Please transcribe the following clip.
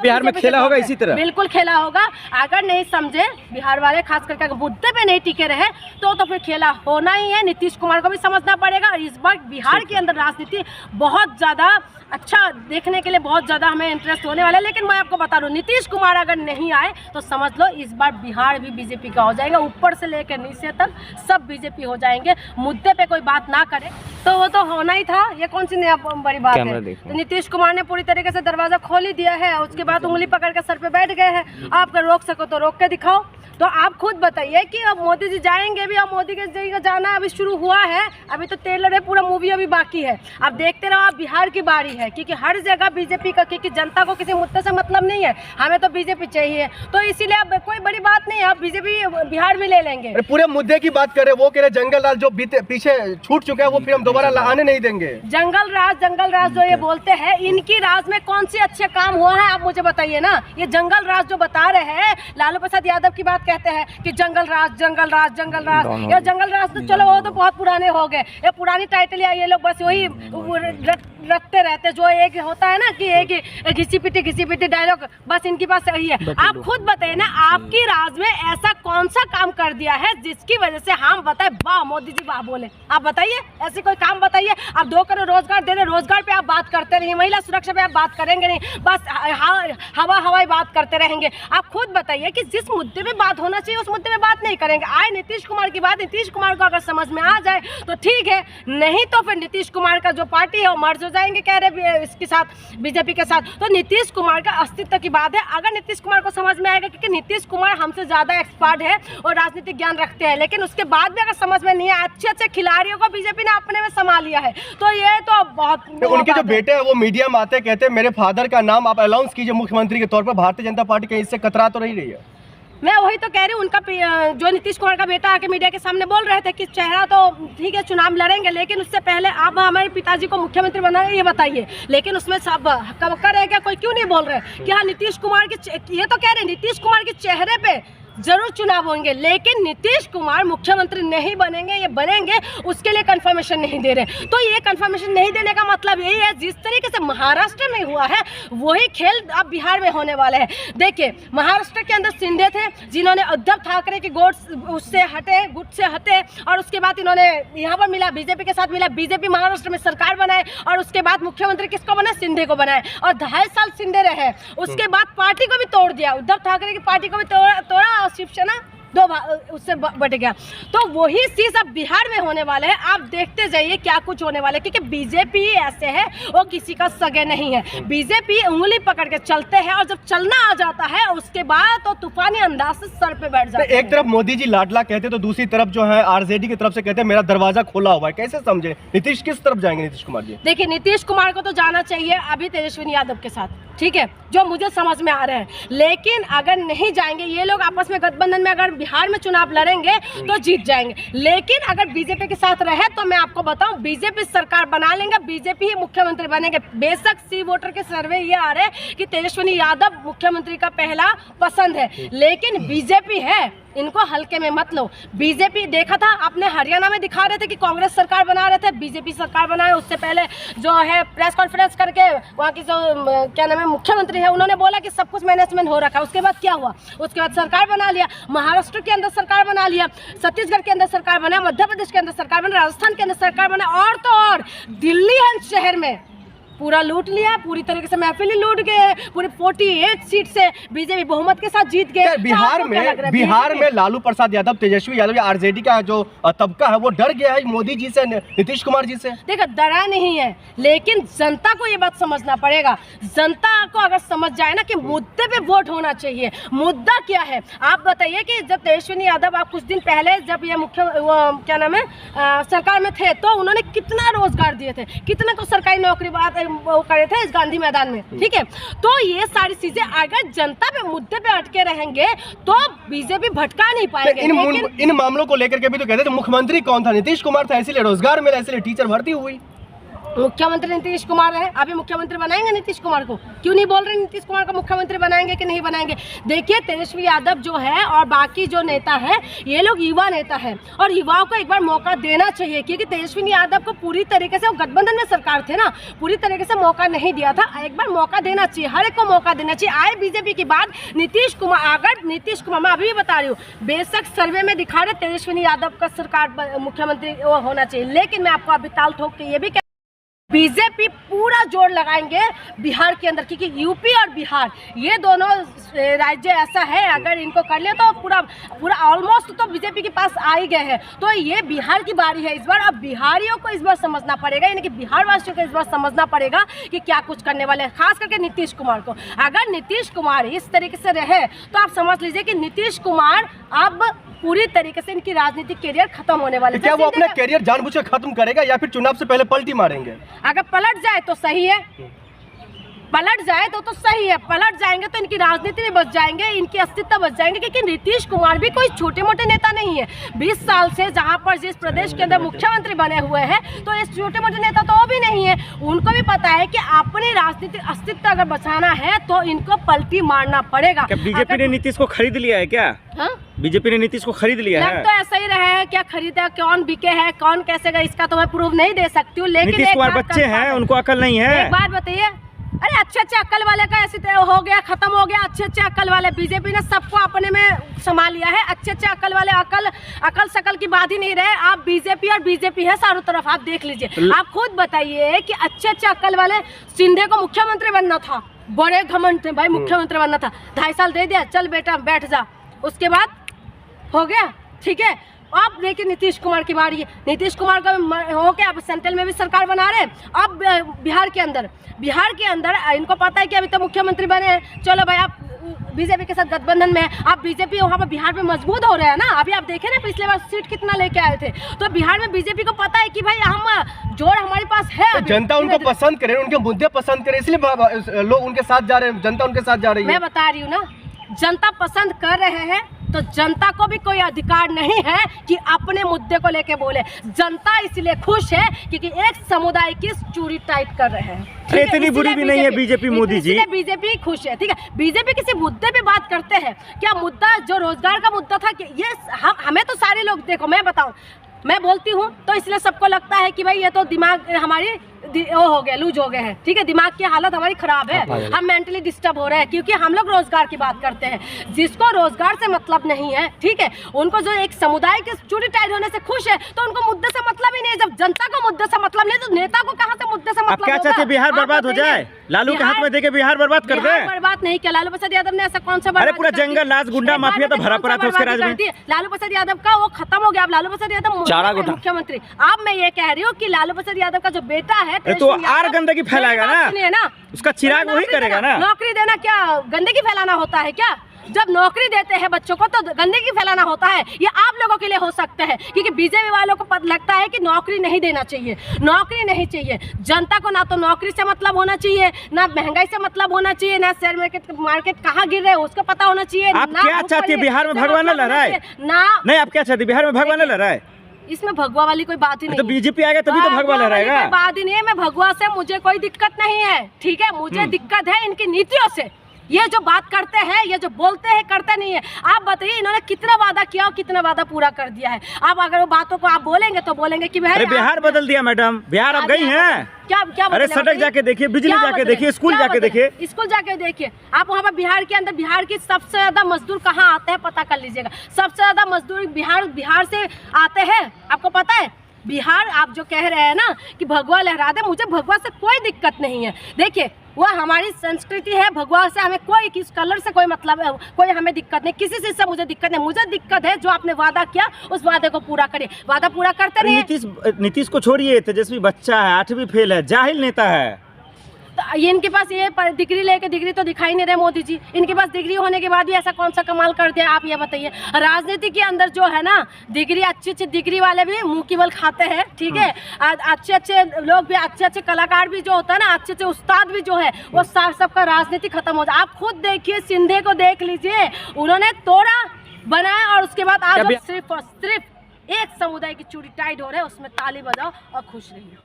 बिहार में खेला होगा इसी तरह, बिल्कुल खेला होगा। अगर नहीं समझे बिहार वाले, खास करके अगर मुद्दे पे नहीं टिके रहे तो फिर खेला होना ही है। नीतीश कुमार को भी समझना पड़ेगा। और इस बार बिहार के अंदर राजनीति बहुत ज़्यादा अच्छा देखने के लिए बहुत ज़्यादा हमें इंटरेस्ट होने वाला है। लेकिन मैं आपको बता दूं, नीतीश कुमार अगर नहीं आए तो समझ लो इस बार बिहार भी बीजेपी का हो जाएगा। ऊपर से लेकर नीचे तक सब बीजेपी हो जाएंगे। मुद्दे पे कोई बात ना करे तो वो तो होना ही था। ये कौन सी नया बड़ी बात है। तो नीतीश कुमार ने पूरी तरीके से दरवाजा खोल ही दिया है। उसके बाद उंगली पकड़ के सर पे बैठ गए हैं। आप अगर रोक सको तो रोक के दिखाओ। तो आप खुद बताइए कि अब मोदी जी जाएंगे भी, और मोदी के जी का जाना अभी शुरू हुआ है। अभी तो ट्रेलर है, पूरा मूवी अभी बाकी है। अब देखते रहो। आप बिहार की बारी है, क्योंकि हर जगह बीजेपी का, क्योंकि जनता को किसी मुद्दे से मतलब नहीं है। हमें तो बीजेपी चाहिए। तो इसीलिए अब कोई बड़ी बात नहीं है, आप बीजेपी बिहार में ले लेंगे। पूरे मुद्दे की बात करें, वो कह रहे जंगल राज जो पीछे छूट चुका है वो फिर हम दोबारा आने नहीं देंगे। जंगल राज जो ये बोलते हैं, इनकी राज में कौन से अच्छे काम हुआ है आप मुझे बताइए ना। ये जंगल राज जो बता रहे हैं, लालू प्रसाद यादव की बात कहते हैं कि जंगल राज। ये जंगल राज तो चलो वो तो बहुत पुराने हो गए। ये पुरानी टाइटल या ये लोग बस वही रखते रहते। जो एक होता है ना कि एक घिसी पिटी डायलॉग, बस इनके पास यही है। आप खुद बताइए ना, आपकी राज में ऐसा कौन सा काम कर दिया है जिसकी वजह से हम बताए वाह मोदी जी वाह बोले। आप बताइए, ऐसे कोई काम बताइए। आप 2 करोड़ रोजगार दे रहे, रोजगार पे आप बात करते रहिए, महिला सुरक्षा पे आप बात करेंगे नहीं, बस हवाई बात करते रहेंगे। आप खुद बताइए कि जिस मुद्दे पे बात होना चाहिए उस मुद्दे पे बात नहीं करेंगे। आए नीतीश कुमार की बात, नीतीश कुमार को अगर समझ में आ जाए तो ठीक है, नहीं तो फिर नीतीश कुमार का जो पार्टी है वो मर्ज हो जाएंगे, कह रहे इसके साथ, बीजेपी के साथ। तो नीतीश कुमार का अस्तित्व की बात है। अगर नीतीश कुमार को समझ में आएगा, क्योंकि नीतीश कुमार हमसे ज्यादा एक्सपर्ट है और राजनीतिक ज्ञान रखते हैं, लेकिन उसके बाद भी अगर समझ में नहीं है, अच्छे खिलाड़ियों को बीजेपी ने अपने में संभाल लिया है, तो ये तो बहुत। उनके जो बेटे है वो मीडिया में आते कहते हैं मेरे फादर का नाम आप अनाउंस कीजिए मुख्यमंत्री के तौर पर। भारतीय जनता पार्टी कहीं इससे कतरा तो नहीं रही है। मैं वही तो कह रही हूँ। उनका जो नीतीश कुमार का बेटा आके मीडिया के सामने बोल रहे थे कि चेहरा तो ठीक है, चुनाव लड़ेंगे, लेकिन उससे पहले आप हमारे पिताजी को मुख्यमंत्री बनाए, ये बताइए। लेकिन उसमें सब हक्का रह गया, कोई क्यों नहीं बोल रहे कि हाँ नीतीश कुमार के, ये तो कह रहे नीतीश कुमार के चेहरे पे जरूर चुनाव होंगे, लेकिन नीतीश कुमार मुख्यमंत्री नहीं बनेंगे, ये बनेंगे उसके लिए कंफर्मेशन नहीं दे रहे। तो ये कंफर्मेशन नहीं देने का मतलब यही है, जिस तरीके से महाराष्ट्र में हुआ है वही खेल अब बिहार में होने वाला है। देखिए, महाराष्ट्र के अंदर शिंदे थे जिन्होंने उद्धव ठाकरे के गुट से हटे, और उसके बाद इन्होंने यहाँ पर मिला, बीजेपी के साथ मिला, बीजेपी महाराष्ट्र में सरकार बनाए, और उसके बाद मुख्यमंत्री किसको बनाए, शिंदे को बनाए, और 2.5 साल शिंदे रहे। उसके बाद पार्टी को भी तोड़ दिया, उद्धव ठाकरे की पार्टी को भी तोड़ा, शिवसेना उससे बट गया। तो वही चीज अब बिहार में होने वाला है। आप देखते जाइए क्या कुछ होने वाला है, क्योंकि बीजेपी ऐसे है, वो किसी का सगे नहीं है। बीजेपी उंगली पकड़ के चलते हैं, और जब चलना आ जाता है उसके बाद तो तूफानी अंदाज से सर पे बैठ जाते हैं। एक तरफ मोदी जी लाडला कहते तो दूसरी तरफ जो है आरजेडी की तरफ से कहते हैं मेरा दरवाजा खोला हुआ है। कैसे समझे नीतीश किस तरफ जाएंगे? नीतीश कुमार जी, देखिए, नीतीश कुमार को तो जाना चाहिए अभी तेजस्वी यादव के साथ, ठीक है, जो मुझे समझ में आ रहे हैं। लेकिन अगर नहीं जाएंगे ये लोग आपस में गठबंधन में, अगर बिहार में चुनाव लड़ेंगे तो जीत जाएंगे। लेकिन अगर बीजेपी के साथ रहे तो मैं आपको बताऊं, बीजेपी सरकार बना लेंगे, बीजेपी ही मुख्यमंत्री बनेंगे। बेशक सी वोटर के सर्वे ये आ रहे हैं कि तेजस्वी यादव मुख्यमंत्री का पहला पसंद है, लेकिन बीजेपी है, इनको हल्के में मत लो। बीजेपी देखा था आपने, हरियाणा में दिखा रहे थे कि कांग्रेस सरकार बना रहे थे, बीजेपी सरकार बनाए। उससे पहले जो है प्रेस कॉन्फ्रेंस करके वहाँ की जो क्या नाम है मुख्यमंत्री है, उन्होंने बोला कि सब कुछ मैनेजमेंट हो रखा है। उसके बाद क्या हुआ? उसके बाद सरकार बना लिया, महाराष्ट्र के अंदर सरकार बना लिया, छत्तीसगढ़ के अंदर सरकार बना, मध्य प्रदेश के अंदर सरकार बना, राजस्थान के अंदर सरकार बना, और तो और दिल्ली शहर में पूरा लूट लिया, पूरी तरीके से महफिल लूट गए। पूरे 48 सीट से बीजेपी बहुमत के साथ जीत गए। बिहार में लालू प्रसाद यादव, तेजस्वी यादव या आरजेडी का जो तबका है वो डर गया है मोदी जी से, नीतीश कुमार जी से। देखो, डरा नहीं है, लेकिन जनता को ये बात समझना पड़ेगा। जनता को अगर समझ जाए ना कि मुद्दे पे वोट होना चाहिए, मुद्दा क्या है। आप बताइए कि जब तेजस्वी यादव आप कुछ दिन पहले जब ये क्या नाम है सरकार में थे, तो उन्होंने कितना रोजगार दिए थे, कितना को सरकारी नौकरी वो करे थे इस गांधी मैदान में, ठीक है। तो ये सारी चीजें अगर जनता पे मुद्दे पे अटके रहेंगे तो बीजेपी भटका नहीं पाएंगे। इन मामलों को लेकर के भी तो कहते थे मुख्यमंत्री कौन था? नीतीश कुमार था, इसीलिए रोजगार मिला, इसीलिए टीचर भर्ती हुई। मुख्यमंत्री नीतीश कुमार है, अभी मुख्यमंत्री बनाएंगे नीतीश कुमार को? क्यों नहीं बोल रहे नीतीश कुमार को मुख्यमंत्री बनाएंगे कि नहीं बनाएंगे? देखिए, तेजस्वी यादव जो है और बाकी जो नेता है, ये लोग युवा नेता है और युवाओं को एक बार मौका देना चाहिए, क्योंकि तेजस्वी यादव को पूरी तरीके से, वो गठबंधन में सरकार थे ना, पूरी तरीके से मौका नहीं दिया था। एक बार मौका देना चाहिए, हर एक को मौका देना चाहिए। आए बीजेपी के बाद नीतीश कुमार, अगर नीतीश कुमार, मैं अभी भी बता रही हूँ, बेशक सर्वे में दिखा रहे तेजस्वी यादव का सरकार मुख्यमंत्री होना चाहिए, लेकिन मैं आपको अभी ताल ठोक के ये भी बीजेपी पूरा जोर लगाएंगे बिहार के अंदर, क्योंकि यूपी और बिहार ये दोनों राज्य ऐसा है, अगर इनको कर ले तो पूरा ऑलमोस्ट तो बीजेपी के पास आ ही गए हैं। तो ये बिहार की बारी है इस बार। अब बिहारियों को इस बार समझना पड़ेगा, यानी कि बिहार वासियों को इस बार समझना पड़ेगा कि क्या कुछ करने वाले हैं, खास करके नीतीश कुमार को। अगर नीतीश कुमार इस तरीके से रहे तो आप समझ लीजिए कि नीतीश कुमार अब पूरी तरीके से इनकी राजनीतिक कैरियर खत्म होने वाले। क्या वो अपना कैरियर जानबूझकर खत्म करेगा या फिर चुनाव से पहले पलटी मारेंगे? अगर पलट जाए तो सही है, पलट जाए तो सही है। पलट जाएंगे तो इनकी राजनीति भी बच जाएंगे, इनकी अस्तित्व बच जाएंगे, क्योंकि नीतीश कुमार भी कोई छोटे मोटे नेता नहीं है। 20 साल से जहां पर जिस प्रदेश के अंदर मुख्यमंत्री बने हुए हैं, तो ये छोटे मोटे नेता तो वो भी नहीं है। उनको भी पता है कि अपनी राजनीतिक अस्तित्व अगर बचाना है तो इनको पलटी मारना पड़ेगा। क्या बीजेपी ने नीतीश को खरीद लिया है क्या? बीजेपी ने नीतीश को खरीद लिया है? तो ऐसा ही रहा है, क्या खरीदा, कौन बिके है, कौन कैसे गए, इसका तो मैं प्रूफ नहीं दे सकती हूँ। लेकिन नीतीश कुमार बच्चे हैं, उनको अकल नहीं है। एक बात बताइए, अरे अच्छे अक्ल वाले का ऐसे हो गया, खत्म हो गया। अच्छे अक्ल वाले बीजेपी ने सबको अपने में संभाल लिया है। अच्छे अक्ल वाले अकल शकल की बात ही नहीं रहे। आप बीजेपी और बीजेपी है चारों तरफ, आप देख लीजिए। आप खुद बताइए कि अच्छे अक्ल वाले शिंदे को मुख्यमंत्री बनना था, बड़े घमंड थे भाई, मुख्यमंत्री बनना था, 2.5 साल दे दिया, चल बेटा बैठ जा, उसके बाद हो गया, ठीक है। अब देखिए नीतीश कुमार की बारी है। नीतीश कुमार का हो गया, अब सेंट्रल में भी सरकार बना रहे हैं। अब बिहार के अंदर इनको पता है कि अभी तो मुख्यमंत्री बने हैं, चलो भाई आप बीजेपी के साथ गठबंधन में, आप बीजेपी वहाँ पर बिहार में मजबूत हो रहे हैं ना। अभी आप देखें ना, पिछले बार सीट कितना लेके आए थे, तो बिहार में बीजेपी को पता है कि भाई हम जोर हमारे पास है। जनता उनको पसंद करे, उनके मुद्दे पसंद करे, इसलिए लोग उनके साथ जा रहे हैं, जनता उनके साथ जा रही है। मैं बता रही हूँ ना, जनता पसंद कर रहे हैं तो जनता को भी कोई अधिकार नहीं है कि अपने मुद्दे को लेके बोले। जनता इसलिए खुश है क्योंकि एक समुदाय की चूड़ी टाइट कर रहे हैं। इतनी बुरी भी नहीं है बीजेपी, मोदी जी। बीजेपी खुश है, ठीक है। बीजेपी किसी मुद्दे पे बात करते हैं क्या? मुद्दा जो रोजगार का मुद्दा था कि ये हमें तो सारे लोग, देखो मैं बताऊं, मैं बोलती हूँ तो इसलिए सबको लगता है कि भाई ये तो दिमाग हमारी वो हो गया, लूज हो गए हैं, ठीक है, दिमाग की हालत हमारी खराब है, हम मेंटली डिस्टर्ब हो रहे हैं, क्योंकि हम लोग रोजगार की बात करते हैं। जिसको रोजगार से मतलब नहीं है, ठीक है, उनको जो एक समुदाय के चूड़ी टाइट होने से खुश है, तो उनको मुद्दे से मतलब ही नहीं है। जब जनता को मुद्दे से मतलब नहीं, तो नेता को कहाँ से मुद्दे से मतलब? क्या चाहते बिहार बर्बाद हो जाए? लालू के हाथ में देके बिहार बर्बाद कर दे? बर्बाद नहीं किया लालू प्रसाद यादव ने, ऐसा कौन सा? अरे पूरा जंगल राज गुंडा माफिया तो भरा पड़ा था उसके राज में। लालू प्रसाद यादव का वो खत्म हो गया। अब लालू प्रसाद यादव मुख्यमंत्री। अब मैं ये कह रही हूँ कि लालू प्रसाद यादव का जो बेटा है, तो आर गंदगी फैलाएगा ना, उसका चिराग वही करेगा ना। नौकरी देना क्या गंदगी फैलाना होता है क्या? जब नौकरी देते हैं बच्चों को तो गंदगी फैलाना होता है। ये आप लोगों के लिए हो सकता है, क्योंकि बीजेपी वालों को लगता है कि नौकरी नहीं देना चाहिए, नौकरी नहीं चाहिए। जनता को ना तो नौकरी से मतलब होना चाहिए, ना महंगाई से मतलब होना चाहिए, ना शेयर मार्केट कहाँ गिर रहे हैं उसको पता होना चाहिए। आप क्या चाहती है? बिहार में भगवान न लहराए ना? नहीं, आप क्या चाहती है? बिहार में भगवान न लहराए? इसमें भगवा वाली कोई बात ही नहीं। तो बीजेपी आएगा तभी तो भगवा लहराएगा। बात ही नहीं है। मैं भगवा से मुझे कोई दिक्कत नहीं है, ठीक है, मुझे दिक्कत है इनकी नीतियों से। ये जो बात करते हैं, ये जो बोलते हैं, करते नहीं है। आप बताइए इन्होंने कितना वादा किया और कितना वादा पूरा कर दिया है। अब अगर वो बातों को आप बोलेंगे तो बोलेंगे कि भाई बिहार बदल दिया मैडम, बिहार अब गई हैं। क्या अरे सड़क जाके देखिए, बिजली जाके देखिए, स्कूल जाके देखिए, स्कूल जाके देखिए। आप वहाँ पर बिहार के अंदर बिहार की सबसे ज्यादा मजदूर कहाँ आते हैं पता कर लीजिएगा। सबसे ज्यादा मजदूर बिहार से आते हैं, आपको पता है? बिहार, आप जो कह रहे हैं ना कि भगवा लहरा दे, मुझे भगवा से कोई दिक्कत नहीं है। देखिए वो हमारी संस्कृति है, भगवा से हमें कोई किस कलर से कोई मतलब है, कोई हमें दिक्कत नहीं, किसी चीज से मुझे दिक्कत नहीं। मुझे दिक्कत है जो आपने वादा किया उस वादे को पूरा करिए। वादा पूरा करते नहीं। नीतीश को छोड़िए, तेजस्वी बच्चा है, 8वीं फेल है, जाहिल नेता है। तो इनके पास ये डिग्री लेके डिग्री तो दिखाई नहीं रहे मोदी जी। इनके पास डिग्री होने के बाद भी ऐसा कौन सा कमाल कर दिया, आप ये बताइए। राजनीति के अंदर जो है ना, डिग्री अच्छी डिग्री वाले भी मुंह की बल खाते हैं, ठीक है। अच्छे लोग भी, अच्छे कलाकार भी जो होता है ना, अच्छे उस्ताद भी जो है, वो सबका राजनीति खत्म हो जाए। आप खुद देखिए, शिंदे को देख लीजिए, उन्होंने तोड़ा बनाया और उसके बाद आज सिर्फ और सिर्फ एक समुदाय की चूड़ी टाइट हो रहे हैं, उसमें ताली बजाओ और खुश रहिए।